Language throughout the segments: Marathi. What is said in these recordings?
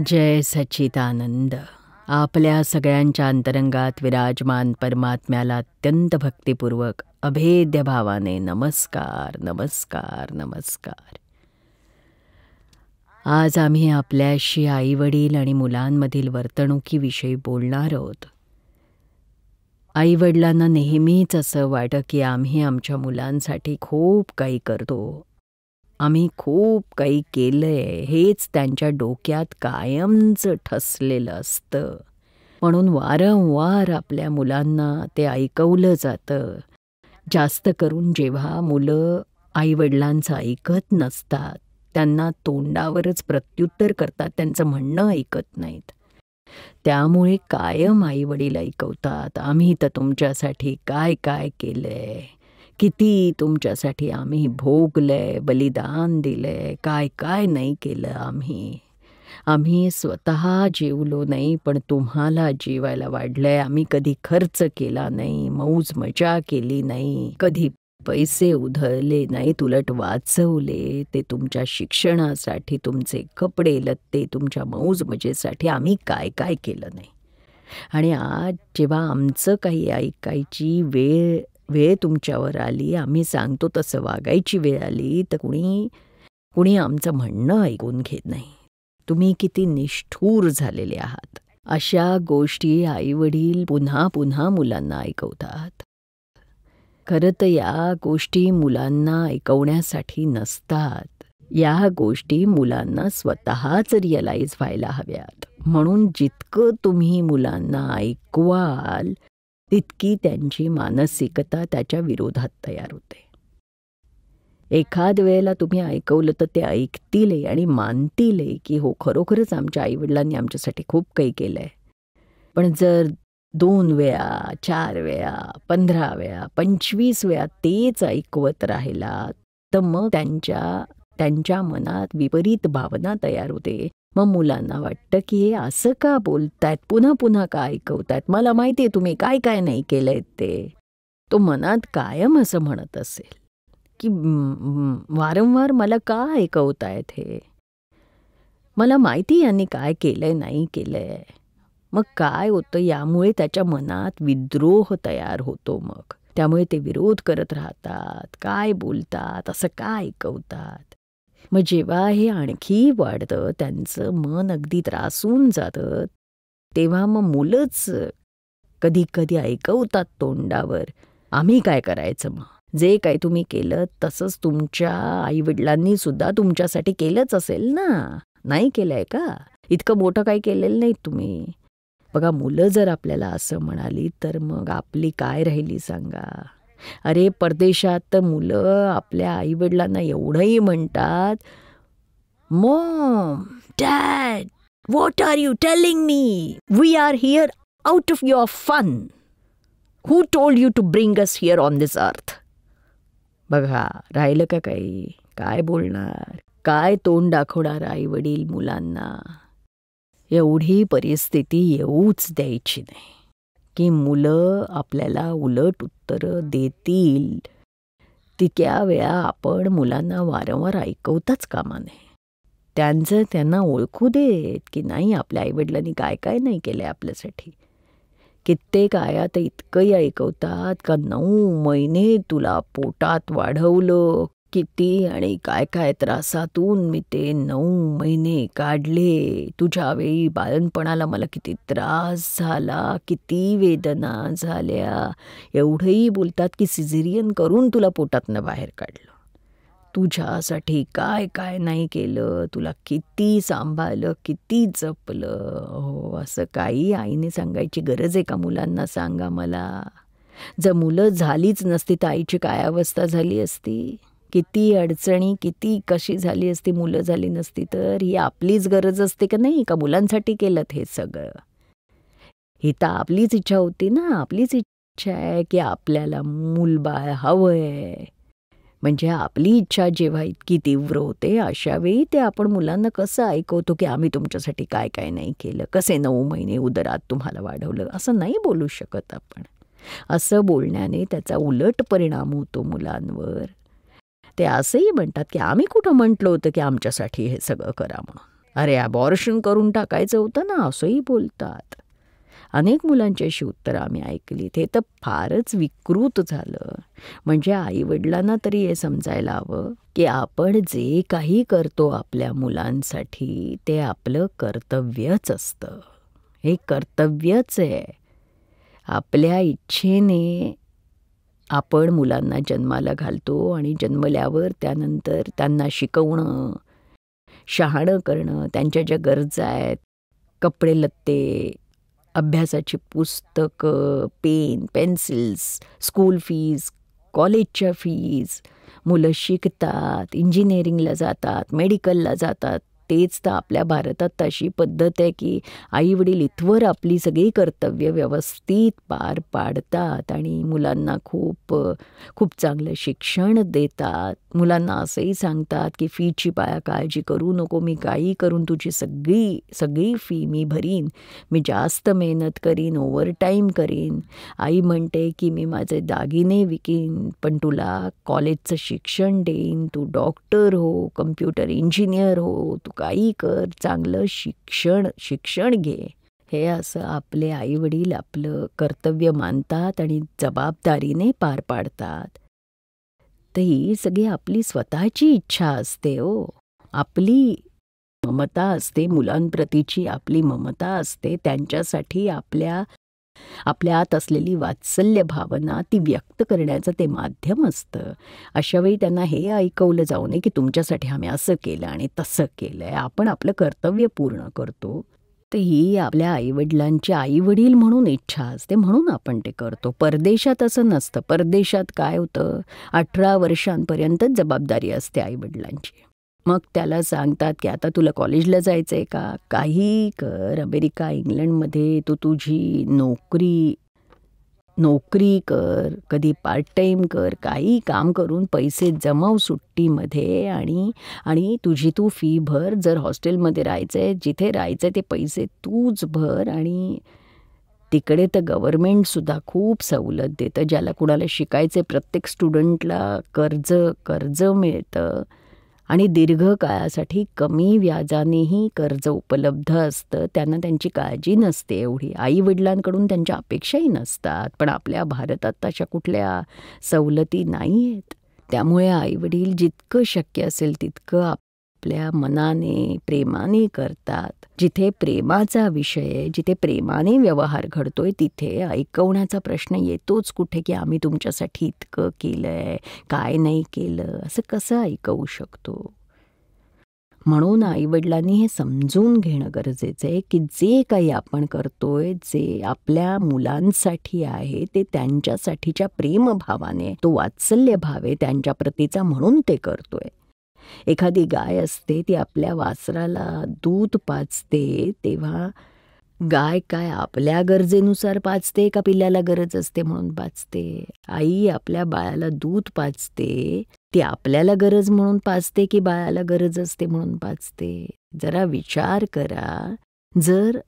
जय सच्चिदानंद. आपल्या सगळ्यांच्या अंतरंगात विराजमान परमात्म्याला अत्यंत भक्तिपूर्वक अभेद्य भावाने नमस्कार नमस्कार नमस्कार. आज आम्ही आपल्याशी आईवडील आणि मुलांमधील वर्तणुकीविषयी बोलणार आहोत. आईवडिलांना नेहमीच असं वाटतं की आम्ही आमच्या मुलांसाठी खूप काही करतो, आम्ही खूप काही केलंय, हेच त्यांच्या डोक्यात कायमच ठसलेलं असतं. म्हणून वारंवार आपल्या मुलांना ते ऐकवलं जातं. जास्त करून जेव्हा मुलं आईवडिलांचं ऐकत नसतात, त्यांना तोंडावरच प्रत्युत्तर करतात, त्यांचं म्हणणं ऐकत नाहीत. त्यामुळे कायम आईवडील ऐकवतात, आम्ही तर तुमच्यासाठी काय काय केलंय, किती तुमच्यासाठी आम्ही भोगलंय, बलिदान दिलंय, काय काय नाही केलं आम्ही स्वतः जेवलो नाही, पण तुम्हाला जेवायला वाढलंय. आम्ही कधी खर्च केला नाही, मौज मजा केली नाही, कधी पैसे उधळले नाहीत, उलट वाचवले ते तुमच्या शिक्षणासाठी, तुमचे कपडे लत्ते, तुमच्या मौज मजेसाठी आम्ही काय काय केलं नाही. आणि आज जेव्हा आमचं काही ऐकायची वेळ तुमच्यावर आली, आम्ही सांगतो तसं वागायची वेळ आली, तर कुणी आमचं म्हणणं ऐकून घेत नाही. तुम्ही किती निष्ठुर झालेले आहात. अशा गोष्टी आईवडील पुन्हा पुन्हा मुलांना ऐकवतात. खरं तर या गोष्टी मुलांना ऐकवण्यासाठी नसतात, या गोष्टी मुलांना स्वतःच रिअलाईज व्हायला हव्यात. म्हणून जितकं तुम्ही मुलांना ऐकवाल तितकी त्यांची मानसिकता त्याच्या विरोधात तयार होते. एखाद वेळेला तुम्ही ऐकवलं तर ते ऐकतील आणि मानतील की हो, खरोखरच आमच्या आईवडिलांनी आमच्यासाठी खूप काही केलं आहे. पण जर 2 वेळा, 4 वेळा, 15 वेळा, 25 वेळा तेच ऐकवत राहिला, तर मग त्यांच्या मनात विपरीत भावना तयार होते. मग मुलांना वाटतं की हे असं का बोलतायत, पुन्हा पुन्हा का ऐकवतायत, मला माहिती आहे तुम्ही काय काय नाही केलंय ते. तो मनात कायम असं म्हणत असेल की वारंवार मला का ऐकवतायत हे, मला माहिती यांनी काय केलंय नाही केलंय. मग काय होतं, यामुळे त्याच्या मनात विद्रोह तयार होतो. मग त्यामुळे ते विरोध करत राहतात, काय बोलतात, असं का ऐकवतात. मग जेव्हा हे आणखी वाढतं, त्यांचं मन अगदी त्रासून जातं, तेव्हा मग मुलंच कधी कधी ऐकवतात तोंडावर, आम्ही काय करायचं, मग जे काही तुम्ही केलं तसंच तुमच्या आईवडिलांनी सुद्धा तुमच्यासाठी केलंच असेल ना, नाही केलंय का, इतकं मोठं काही केलेलं नाही तुम्ही. बघा, मुलं जर आपल्याला असं म्हणाली तर मग आपली काय राहिली सांगा. अरे परदेशात तर मुलं आपल्या आईवडिलांना एवढंही म्हणतात, mom, dad, what are you telling me, we are here out of your fun, who told you to bring us here on this earth. बघा, राहिलं का काही, काय बोलणार, काय तोंड दाखवणार आईवडील मुलांना. एवढी परिस्थिती येऊच द्यायची नाही की मुलं आपल्याला उलट उत्तरं देतील. तितक्या वेळा आपण मुलांना वारंवार ऐकवताच कामा नये. त्यांना ओळखू देत की नाही, आपल्या आईवडिलांनी काय काय नाही केलंय आपल्यासाठी. कित्येक आया तर इतकंही ऐकवतात का 9 महिने तुला पोटात वाढवलं, किती आणि काय काय त्रासातून मी ते 9 महिने काढले, तुझ्या वेळी बाळणपणाला मला किती त्रास झाला, किती वेदना झाल्या, एवढंही बोलतात की सिझेरियन करून तुला पोटातनं बाहेर काढलं, तुझ्यासाठी काय काय नाही केलं, तुला किती सांभाळलं, किती जपलं. हो, असं काही आईने सांगायची गरज आहे का मुलांना, सांगा मला. जर मुलं झालीच नसती तर आईची काय अवस्था झाली असती, किती अडचणी, किती कशी झाली असती मुलं झाली नसती तर. ही आपलीच गरज असते का नाही, का मुलांसाठी केलं हे सगळं. ही तर आपलीच इच्छा होती ना, आपलीच इच्छा आहे की आपल्याला मूलबाळ हवंय. म्हणजे आपली इच्छा जेव्हा इतकी तीव्र होते, अशा वेळी ते आपण मुलांना कसं ऐकवतो की आम्ही तुमच्यासाठी काय काय नाही केलं, कसे 9 महिने उदरात तुम्हाला वाढवलं, असं नाही बोलू शकत आपण. असं बोलण्याने त्याचा उलट परिणाम होतो मुलांवर. ते असंही म्हणतात की आम्ही कुठं म्हटलं होतं की आमच्यासाठी हे सगळं करा म्हणून. अरे अबॉर्शन करून टाकायचं होतं ना, असंही बोलतात. अनेक मुलांची अशी उत्तरं आम्ही ऐकली. ते तर फारच विकृत झालं. म्हणजे आईवडिलांना तरी हे समजायला हवं की आपण जे काही करतो आपल्या मुलांसाठी ते आपलं कर्तव्यच असतं. हे कर्तव्यच आहे. आपल्या इच्छेने आपण मुलांना जन्माला घालतो आणि जन्मल्यावर त्यानंतर त्यांना शिकवणं, शहाणं करणं, त्यांच्या ज्या गरजा आहेत, कपडे लत्ते, अभ्यासाची पुस्तकं, पेन, पेन्सिल्स, स्कूल फीज, कॉलेजच्या फीज, मुलं शिकतात, इंजिनिअरिंगला जातात, मेडिकलला जातात. तेच तर आपल्या भारतात तशी पद्धत आहे की आईवडील इथवर आपली सगळी कर्तव्य व्यवस्थित पार पाडतात आणि मुलांना खूप खूप चांगलं शिक्षण देतात. मुलांना असंही सांगतात की फीची काळजी करू नको, मी काही करून तुझी सगळी सगळी फी मी भरीन, मी जास्त मेहनत करीन, ओव्हरटाईम करीन. आई म्हणते की मी माझे दागिने विकीन पण तुला कॉलेजचं शिक्षण देईन, तू डॉक्टर हो, कम्प्युटर इंजिनियर हो, तू काही कर, चांगलं शिक्षण घे. हे असं आपले आईवडील आपलं कर्तव्य मानतात आणि जबाबदारीने पार पाडतात. तर ही सगळी आपली स्वतःची इच्छा असते हो. आपली ममता असते, मुलांप्रतीची आपली ममता असते. त्यांच्यासाठी आपल्या आत असलेली वात्सल्य भावना ती व्यक्त करण्याचं ते माध्यम असतं. अशावेळी त्यांना हे ऐकवलं जाऊ नये की तुमच्यासाठी आम्ही असं केलं आणि तसं केलं आहे. आपण आपलं कर्तव्य पूर्ण करतो. तर ही आपल्या आईवडिलांची आईवडील म्हणून इच्छा असते, म्हणून आपण ते करतो. परदेशात असं नसतं. परदेशात काय होतं, 18 वर्षांपर्यंतच जबाबदारी असते आईवडिलांची. मग त्याला सांगतात की आता तुला कॉलेजला जायचं आहे का, काही कर, अमेरिका इंग्लंडमध्ये तू तुझी नोकरी कर, कधी पार्ट टाईम कर, काही काम करून पैसे जमव सुट्टीमध्ये आणि तुझी तू फी भर. जर हॉस्टेलमध्ये राहायचं आहे, जिथे राहायचं आहे ते पैसे तूच भर. आणि तिकडे तर गव्हर्मेंटसुद्धा खूप सवलत देतं. ज्याला कुणाला शिकायचे प्रत्येक स्टुडंटला कर्ज मिळतं आणि दीर्घकाळासाठी कमी व्याजानेही कर्ज उपलब्ध असतं. त्यांना त्यांची काळजी नसते एवढी. आईवडिलांकडून त्यांच्या अपेक्षाही नसतात. पण आपल्या भारतात तशा कुठल्या सवलती नाही आहेत. त्यामुळे आईवडील जितकं शक्य असेल तितकं आपल्या मनाने, प्रेमाने करतात. जिथे प्रेमाचा विषय आहे, जिथे प्रेमाने व्यवहार घडतोय तिथे ऐकवण्याचा प्रश्न येतोच कुठे की आम्ही तुमच्यासाठी इतकं केलंय, काय नाही केलं, असं कसं ऐकवू शकतो. म्हणून आईवडिलांनी हे समजून घेणं गरजेचं आहे की जे काही आपण करतोय, जे आपल्या मुलांसाठी आहे ते त्यांच्यासाठीच्या प्रेमभावाने, तो वात्सल्य भाव आहे त्यांच्या प्रतीचा, म्हणून ते करतोय. एखादी गाय असते, ती आपल्या वासराला दूध पाजते तेव्हा गाय काय आपल्या गरजेनुसार पाजते का पिल्ल्याला गरज असते म्हणून पाजते. आई आपल्या बाळाला दूध पाजते, ती आपल्याला गरज म्हणून पाजते की बाळाला गरज असते म्हणून पाजते. जरा विचार करा, जर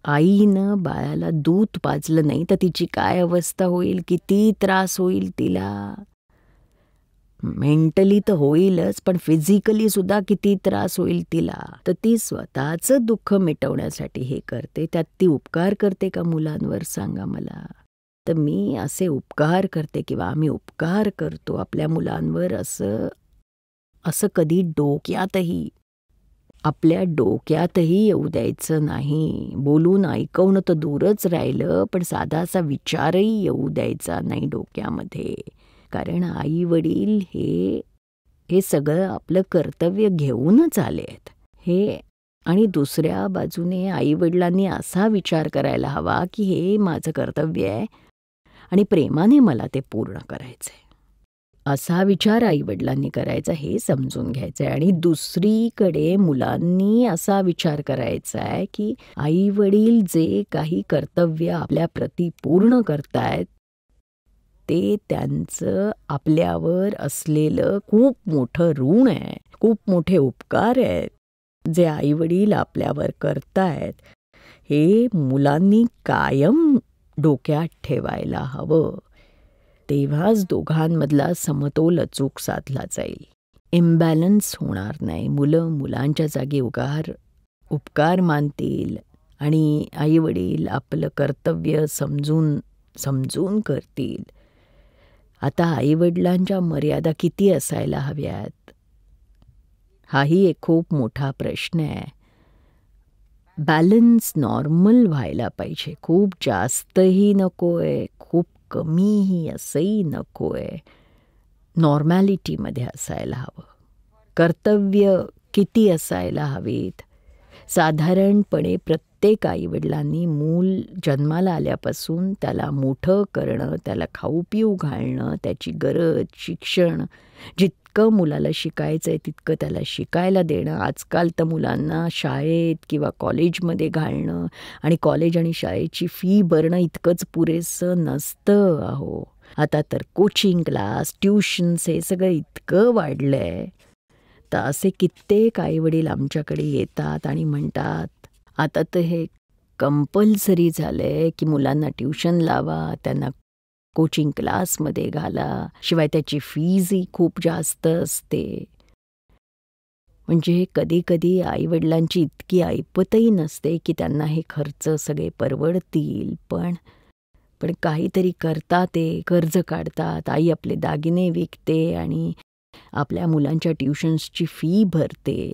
आईनं बाळाला दूध पाजलं नाही तर तिची काय अवस्था होईल, किती त्रास होईल तिला. मेंटली तर होईलच, पण फिजिकली सुद्धा किती त्रास होईल तिला. तर ती स्वतःचं दुःख मिटवण्यासाठी हे करते. त्यात ती उपकार करते का मुलांवर, सांगा मला. तर मी असे उपकार करते किंवा आम्ही उपकार करतो आपल्या मुलांवर असं कधी आपल्या डोक्यातही येऊ द्यायचं नाही. बोलून ऐकवणं तर दूरच राहिलं, पण साधा असा विचारही येऊ द्यायचा नाही डोक्यामध्ये. कारण आई वडील हे सगळं आपलं कर्तव्य घेऊनच आलेत हे. आणि दुसऱ्या बाजूने आईवडिलांनी असा विचार करायला हवा की हे माझं कर्तव्य आहे आणि प्रेमाने मला ते पूर्ण करायचं आहे, असा विचार आईवडिलांनी करायचा, हे समजून घ्यायचं आहे. आणि दुसरीकडे मुलांनी असा विचार करायचा आहे की आईवडील जे काही कर्तव्य आपल्या प्रती पूर्ण करतायत ते त्यांचं आपल्यावर असलेलं खूप मोठं ऋण आहे, खूप मोठे उपकार आहेत जे आईवडील आपल्यावर करतायत. हे मुलांनी कायम डोक्यात ठेवायला हवं. तेव्हाच दोघांमधला समतोल अचूक साधला जाईल. इम्बॅलन्स होणार नाही. मुलं मुलांच्या जागी उपकार मानतील आणि आईवडील आपलं कर्तव्य समजून करतील. आता आईवडिलांच्या मर्यादा किती असायला हव्यात? हाही एक खूप मोठा प्रश्न आहे. बॅलन्स नॉर्मल व्हायला पाहिजे. खूप जास्तही नको आहे, खूप कमीही असंही नको आहे. नॉर्मॅलिटीमध्ये असायला हवं. कर्तव्य किती असायला हवीत? साधारणपणे प्रत्येक आईवडिलांनी मूल जन्माला आल्यापासून त्याला मोठं करणं, त्याला खाऊ पिऊ घालणं, त्याची गरज, शिक्षण, जितकं मुलाला शिकायचं आहे तितकं त्याला शिकायला देणं. आजकाल तर मुलांना शाळेत किंवा कॉलेजमध्ये घालणं आणि कॉलेज आणि शाळेची फी भरणं इतकंच पुरेसं नसतं अहो. आता तर कोचिंग क्लास, ट्युशन्स हे सगळं इतकं वाढलं आहे. तर असे कित्येक आईवडील आमच्याकडे येतात आणि म्हणतात, आता तर हे कंपल्सरी झालं आहे की मुलांना ट्युशन लावा, त्यांना कोचिंग क्लासमध्ये घाला, शिवाय त्याची फीजही खूप जास्त असते. म्हणजे कधी आईवडिलांची इतकी ऐपतही नसते की त्यांना हे खर्च सगळे परवडतील. पण काहीतरी करतात, ते कर्ज काढतात, आई आपले दागिने विकते आणि आपल्या मुलांच्या ट्युशन्सची फी भरते.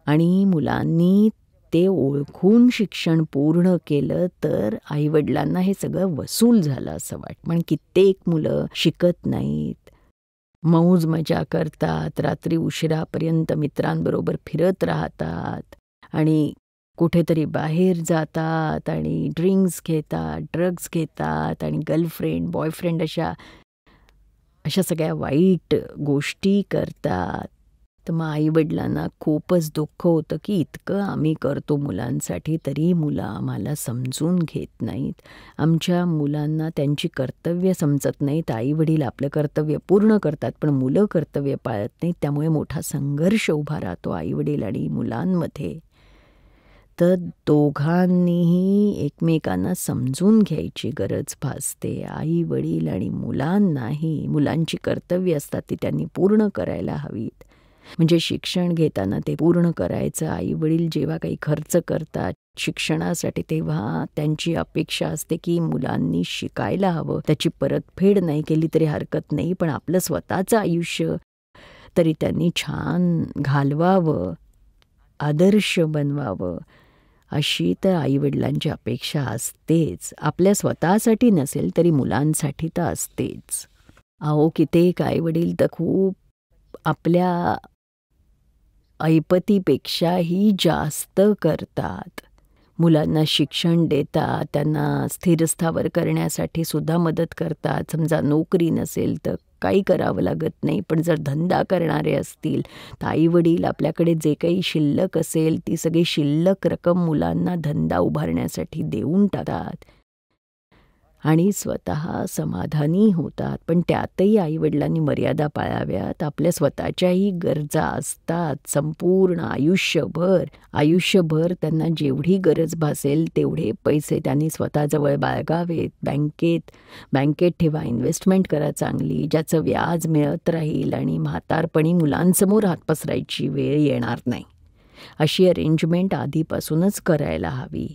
आणि मुलांनी ते ओळखून शिक्षण पूर्ण केलं तर आईवडिलांना हे सगळं वसूल झालं असं वाटतं. पण कित्येक मुलं शिकत नाहीत, मौज मजा करतात, रात्री उशिरापर्यंत मित्रांबरोबर फिरत राहतात आणि कुठेतरी बाहेर जातात आणि ड्रिंक्स घेतात, ड्रग्ज घेतात आणि गर्लफ्रेंड बॉयफ्रेंड अशा सगळ्या वाईट गोष्टी करतात. तर मग आईवडिलांना खूपच दुःख होतं की इतकं आम्ही करतो मुलांसाठी तरी मुलं आम्हाला समजून घेत नाहीत. आमच्या मुलांना त्यांची कर्तव्य समजत नाहीत. आईवडील आपलं कर्तव्य पूर्ण करतात पण मुलं कर्तव्य पाळत नाहीत. त्यामुळे मोठा संघर्ष उभा राहतो आईवडील आणि मुलांमध्ये. तर दोघांनीही एकमेकांना समजून घ्यायची गरज भासते. आई वडील आणि मुलांनाही मुलांची कर्तव्य असतात ती त्यांनी पूर्ण करायला हवीत. म्हणजे शिक्षण घेताना ते पूर्ण करायचं. आई वडील जेव्हा काही खर्च करतात शिक्षणासाठी तेव्हा त्यांची अपेक्षा असते की मुलांनी शिकायला हवं. त्याची परतफेड नाही केली तरी हरकत नाही, पण आपलं स्वतःचं आयुष्य तरी त्यांनी छान घालवावं, आदर्श बनवावं अशी तर आईवडिलांची अपेक्षा असतेच. आपल्या स्वतःसाठी नसेल तरी मुलांसाठी तर असतेच. अहो कित्येक आईवडील तर खूप आपल्या ऐपतीपेक्षाही जास्त करतात. मुलांना शिक्षण देतात, त्यांना स्थिरस्थावर करण्यासाठी सुद्धा मदत करतात. समजा नोकरी नसेल तर काही करावं लागत नाही, पण जर धंदा करणारे असतील तर आईवडील आपल्याकडे जे काही शिल्लक असेल ती सगळी शिल्लक रक्कम मुलांना धंदा उभारण्यासाठी देऊन टाकतात आणि स्वतः समाधानी होतात. पण त्यातही आईवडिलांनी मर्यादा पाळाव्यात. आपल्या स्वतःच्याही गरजा असतात. संपूर्ण आयुष्यभर त्यांना जेवढी गरज भासेल तेवढे पैसे त्यांनी स्वतःजवळ बाळगावेत. बँकेत ठेवा, इन्व्हेस्टमेंट करा चांगली, ज्याचं व्याज मिळत राहील आणि म्हातारपणी मुलांसमोर हात पसरायची वेळ येणार नाही. अशी अरेंजमेंट आधीपासूनच करायला हवी.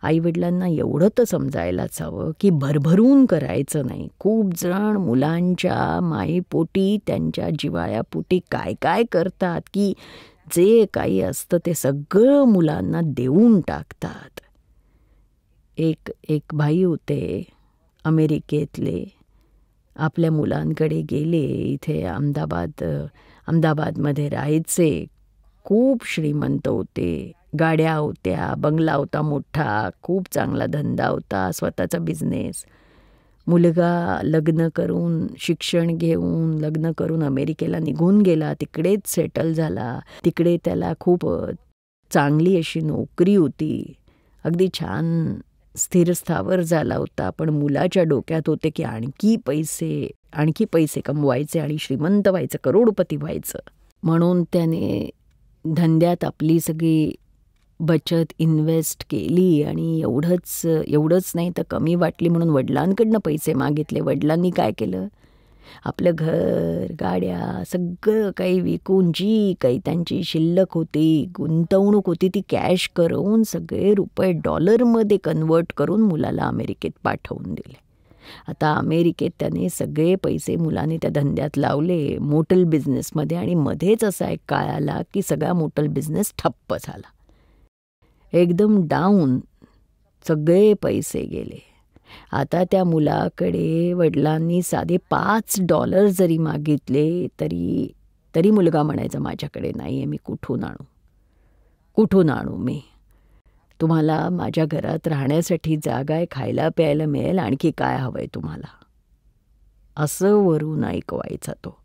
आईवडिलांना एवढं तर समजायलाच हवं की भरभरून करायचं नाही. खूप जण मुलांच्या मायेपोटी, त्यांच्या जिव्हाळ्यापोटी काय काय करतात की जे काही असतं ते सगळं मुलांना देऊन टाकतात. एक भाई होते अमेरिकेतले, आपल्या मुलांकडे गेले. इथे अहमदाबादमध्ये राहायचे. खूप श्रीमंत होते, गाड्या होत्या, बंगला होता मोठा, खूप चांगला धंदा होता, स्वतःचा बिझनेस. मुलगा लग्न करून, शिक्षण घेऊन लग्न करून अमेरिकेला निघून गेला, तिकडेच सेटल झाला. तिकडे त्याला खूप चांगली अशी नोकरी होती, अगदी छान स्थिरस्थावर झाला होता. पण मुलाच्या डोक्यात होते की आणखी पैसे कमवायचे आणि श्रीमंत व्हायचं, करोडपती व्हायचं. म्हणून त्याने धंद्यात आपली सगळी बचत इन्व्हेस्ट केली आणि एवढंच नाही तर कमी वाटली म्हणून वडिलांकडनं पैसे मागितले. वडिलांनी काय केलं, आपलं घर, गाड्या, सगळं काही विकून जी काही त्यांची शिल्लक होती, गुंतवणूक होती, ती कॅश करून सगळे रुपये डॉलरमध्ये कन्वर्ट करून मुलाला अमेरिकेत पाठवून दिले. आता अमेरिकेत त्याने सगळे पैसे मुलाने त्या धंद्यात लावले, मोटल बिझनेसमध्ये, आणि मध्येच असा एक काळ आला की सगळा मोटल बिझनेस ठप्प झाला. एकदम डाऊन, सगळे पैसे गेले. आता त्या मुलाकडे वडिलांनी साधे $5 जरी मागितले तरी मुलगा म्हणायचा, माझ्याकडे नाही आहे, मी कुठून आणू मी? तुम्हाला माझ्या घरात राहण्यासाठी जागा आहे, खायला प्यायला मिळेल, आणखी काय हवं आहे तुम्हाला? असं वरून ऐकवायचा तो.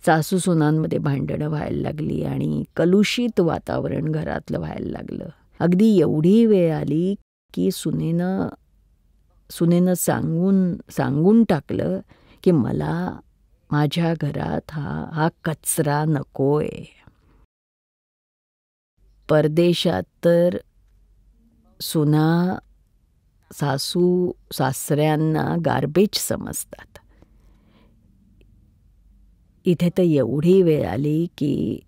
सासू सुनांमध्ये भांडणं व्हायला लागली आणि कलुषित वातावरण घरातलं व्हायला लागलं. अगदी एवढी वेळ आली की सुनेनं सांगून टाकलं की मला माझ्या घरात हा कचरा नकोय. परदेशात तर सुना सासू सासऱ्यांना गार्बेज समजतात. इथे तर एवढी वेळ आली की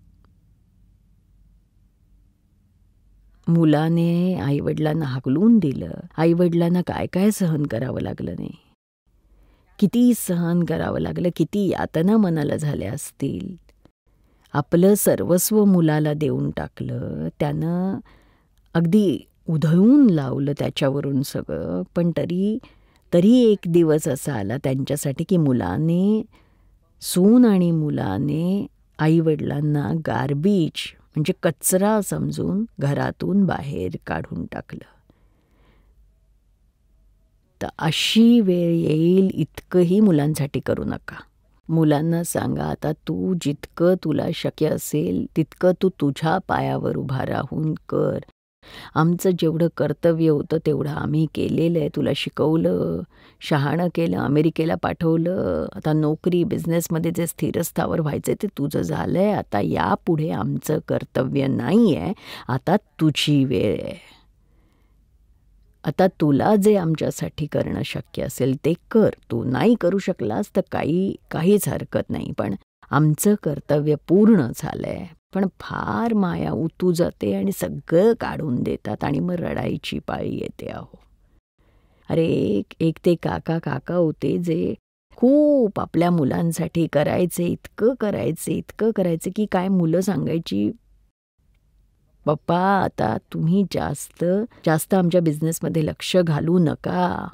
मुलाने आईवडिलांना हाकलून दिलं. आईवडिलांना काय काय सहन करावं लागलं नाही, किती सहन करावं लागलं, किती यातना मनाला झाल्या असतील. आपलं सर्वस्व मुलाला देऊन टाकलं, त्यानं अगदी उधळून लावलं त्याच्यावरून सगळं. पण तरी एक दिवस असा आला त्यांच्यासाठी की सून आणि मुलाने आईवडिलांना गार्बेज म्हणजे कचरा समजून घरातून बाहेर काढून टाकलं. तर अशी वेळ येईल इतकंही मुलांसाठी करू नका. मुलांना सांगा, आता तू जितकं तुला शक्य असेल तितकं तू तुझ्या पायावर उभा राहून कर. आमचं जेवढं कर्तव्य होतं तेवढं आम्ही केलेलं आहे. तुला शिकवलं, शहाणं केलं, अमेरिकेला पाठवलं. आता नोकरी बिझनेसमध्ये जे स्थिरस्थावर व्हायचं ते तुझं झालं आहे. आता यापुढे आमचं कर्तव्य नाही आहे, आता तुझी वेळ आहे. आता तुला जे आमच्यासाठी करणं शक्य असेल ते कर. तू नाही करू शकलास तर काहीच हरकत नाही, पण आमचं कर्तव्य पूर्ण झालं आहे. पण फार माया उतू जाते आणि सगळं काढून देतात आणि मग रडायची पाळी येते. अरे एक ते काका होते जे खूप आपल्या मुलांसाठी करायचे, इतकं करायचे की काय मुलं सांगायची, पप्पा आता तुम्ही जास्त आमच्या बिझनेसमध्ये लक्ष घालू नका,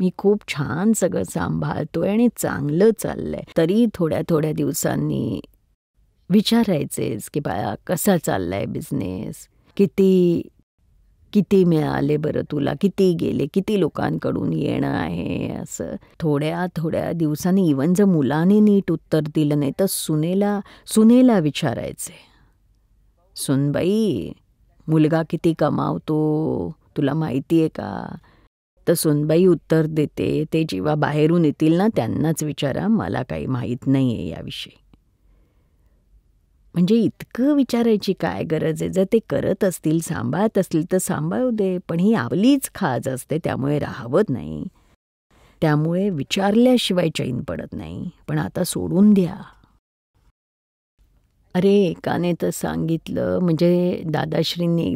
मी खूप छान सगळं सांभाळतोय आणि चांगलं चाललंय. तरी थोड्या दिवसांनी विचारायचेच की बाळा कसा चाललाय बिझनेस, किती मिळाले बरं तुला, किती गेले, किती लोकांकडून येणं आहे. असं थोड्या दिवसांनी इवन जर मुलाने नीट उत्तर दिलं नाही तर सुनेला विचारायचे, सुनबाई मुलगा किती कमावतो तुला माहिती आहे का? तर सुनबाई उत्तर देते, ते जेव्हा बाहेरून येतील ना त्यांनाच विचारा, मला काही माहीत नाही आहे याविषयी. म्हणजे इतकं विचारायची काय गरज आहे? जर ते करत असतील, सांभाळत असतील तर सांभाळू दे. पण ही आपलीच खाज असते, त्यामुळे राहवत नाही, त्यामुळे विचारल्याशिवाय चैन पडत नाही. पण आता सोडून द्या. अरे एकाने तर सांगितलं, म्हणजे दादाश्रींनी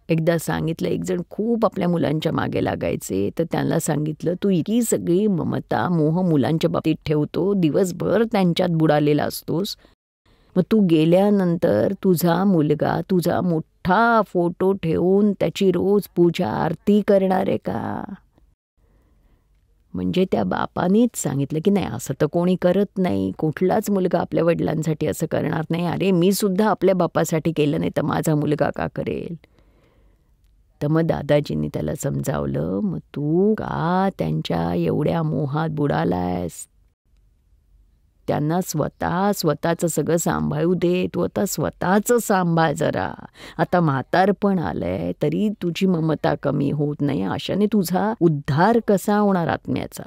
एकदा सांगितलं, एक जण खूप आपल्या मुलांच्या मागे लागायचे, तर त्यांना सांगितलं, तू इतकी सगळी ममता मोह मुलांच्या बाबतीत ठेवतो, दिवसभर त्यांच्यात बुडालेला असतोस, मग तू गेल्यानंतर तुझा मुलगा तुझा मोठा फोटो ठेवून त्याची रोज पूजा आरती करणार आहे का? म्हणजे त्या बापानीच सांगितलं की नाही, असं तर कोणी करत नाही, कुठलाच मुलगा आपल्या वडिलांसाठी असं करणार नाही. अरे मी सुद्धा आपल्या बापासाठी केलं नाही तर माझा मुलगा का करेल? तर मग दादाजींनी त्याला समजावलं, मग तू का त्यांच्या एवढ्या मोहात बुडालायस? त्यांना स्वतःचं सगळं सांभाळू दे. तू आता स्वतःचं सांभाळ जरा. आता म्हातारपण आलंय तरी तुझी ममता कमी होत नाही. अशाने तुझा उद्धार कसा होणार आत्म्याचा?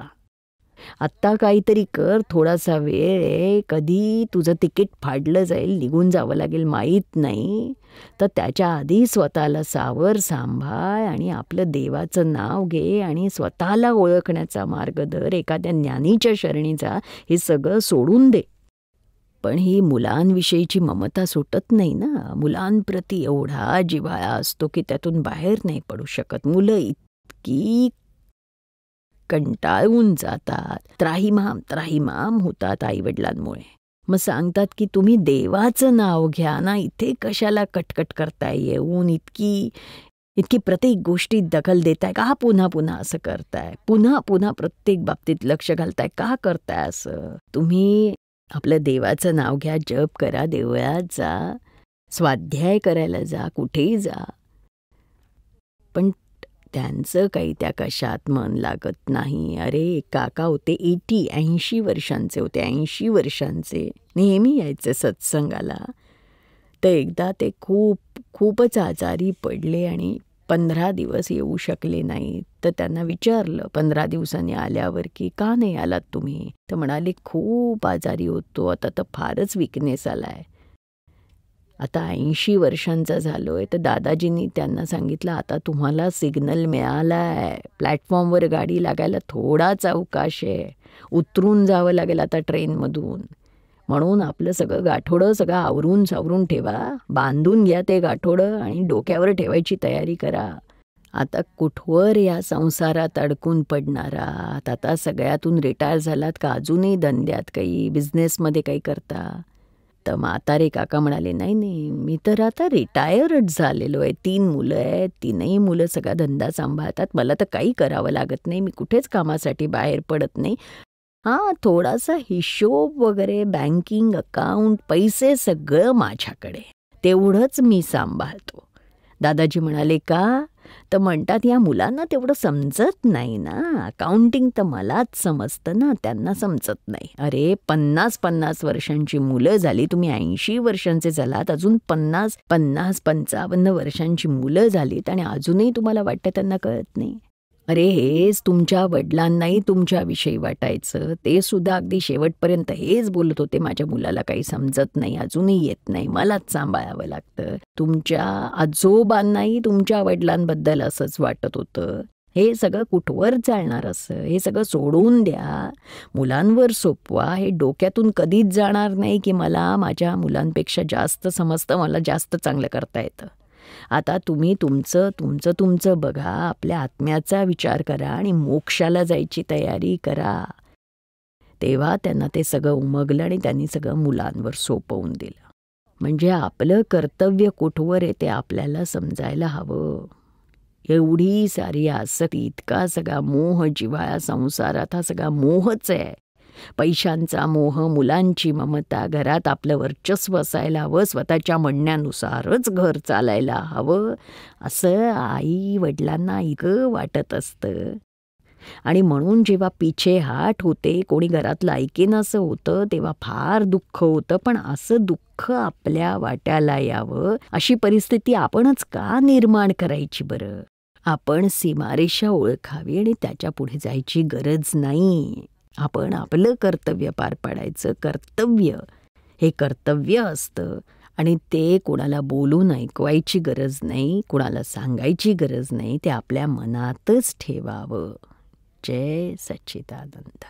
आत्ता काहीतरी कर, थोडासा वेळ आहे, कधी तुझं तिकीट फाडलं जाईल, निघून जावं लागेल माहीत नाही. तर त्याच्या आधी स्वतःला सावर, सांभाळ आणि आपलं देवाचं नाव घे आणि स्वतःला ओळखण्याचा मार्ग धर, एखाद्या ज्ञानीच्या शरणी जा, हे सगळं सोडून दे. पण ही मुलांविषयीची ममता सुटत नाही ना. मुलांप्रती एवढा जिव्हाळा असतो की त्यातून बाहेर नाही पडू शकत. मुलं इतकी कंटाळून जातात, त्राहिमाम त्राहिमाम होतात आईवडिलांमुळे. मग सांगतात की तुम्ही देवाचं नाव घ्या ना, इथे कशाला कटकट करताय येऊन, इतकी इतकी प्रत्येक गोष्टीत दखल देताय का, पुन्हा पुन्हा असं करताय, पुन्हा पुन्हा प्रत्येक बाबतीत लक्ष घालताय का, करताय असं. तुम्ही आपलं देवाचं नाव घ्या, जप करा, देवळात जा, स्वाध्याय करायला जा, कुठेही जा. पण त्यांचं काही त्या कशात मन लागत नाही. अरे एक काका होते 80 वर्षांचे होते, 80 वर्षांचे, नेहमी यायचे सत्संगाला. तर एकदा ते खूपच आजारी पडले आणि 15 दिवस येऊ शकले नाही. तर त्यांना विचारलं 15 दिवसांनी आल्यावर की का नाही आलात तुम्ही. तर म्हणाले खूप आजारी होतो, आता तर फारच विकनेस आलाय. आता 80 वर्षांचा झालोय. तर दादाजींनी त्यांना सांगितलं आता तुम्हाला सिग्नल मिळालाय, प्लॅटफॉर्मवर गाडी लागायला थोडाच अवकाश आहे, उतरून जावं लागेल आता ट्रेनमधून. म्हणून आपलं सगळं गाठोडं सगळं आवरून सावरून ठेवा, बांधून घ्या ते गाठोडं आणि डोक्यावर ठेवायची तयारी करा. आता कुठवर या संसारात अडकून पडणार आहात. आता सगळ्यातून रिटायर झालात का अजूनही धंद्यात काही बिझनेसमध्ये काही करता. तर म्हातारे काका म्हणाले नाही नाही, मी तर आता रिटायर्ड झालेलो आहे, 3 मुलं आहेत, 3ही मुलं सगळा धंदा सांभाळतात, मला तर काही करावं लागत नाही, मी कुठेच कामासाठी बाहेर पडत नाही. हां, थोडासा हिशोब वगैरे, बँकिंग अकाउंट, पैसे सगळं माझ्याकडे, तेवढंच मी सांभाळतो. दादाजी म्हणाले का. तर म्हणतात या मुलांना तेवढं समजत नाही ना, अकाउंटिंग तर मलाच समजतं ना, त्यांना समजत नाही. अरे 50 वर्षांची मुलं झाली, तुम्ही 80 वर्षांचे झालात, अजून 55 वर्षांची मुलं झालीत आणि अजूनही तुम्हाला वाटतं त्यांना कळत नाही. अरे हेच तुमच्या वडिलांनाही तुमच्याविषयी वाटायचं, ते सुद्धा अगदी शेवटपर्यंत हेच बोलत होते, माझ्या मुलाला काही समजत नाही, अजूनही येत नाही, मलाच सांभाळावं लागतं. तुमच्या आजोबांनाही तुमच्या वडिलांबद्दल असंच वाटत होतं. हे सगळं कुठवर चालणार असं, हे सगळं सोडून द्या, मुलांवर सोपवा. हे डोक्यातून कधीच जाणार नाही की मला माझ्या मुलांपेक्षा जास्त समजतं, मला जास्त चांगलं करता येतं. आता तुम्ही तुमचं बघा, आपल्या आत्म्याचा विचार करा आणि मोक्षाला जायची तयारी करा. तेव्हा त्यांना ते सगळं उमगलं आणि त्यांनी सगळं मुलांवर सोपवून दिलं. म्हणजे आपलं कर्तव्य कुठवर आहे ते आपल्याला समजायला हवं. एवढी सारी आसक्ती, इतका सगळा मोह जिव्हाळा संसारात, हा सगळा मोहच आहे. पैशांचा मोह, मुलांची ममता, घरात आपलं वर्चस्व असायला हवं, स्वतःच्या म्हणण्यानुसारच घर चालायला हवं, असं आई वडिलांना इतकं वाटत असतं. आणि म्हणून जेव्हा पिछे हाट होते, कोणी घरातलं ऐकेन असं होतं, तेव्हा फार दुःख होतं. पण असं दुःख आपल्या वाट्याला यावं अशी परिस्थिती आपणच का निर्माण करायची बरं. आपण सीमारेषा ओळखावी आणि त्याच्या पुढे जायची गरज नाही. आपण आपलं कर्तव्य पार पाडायचं. कर्तव्य हे कर्तव्य असतं आणि ते कोणाला बोलून ऐकवायची गरज नाही, कोणाला सांगायची गरज नाही, ते आपल्या मनातच ठेवावं. जय सच्चिदानंद.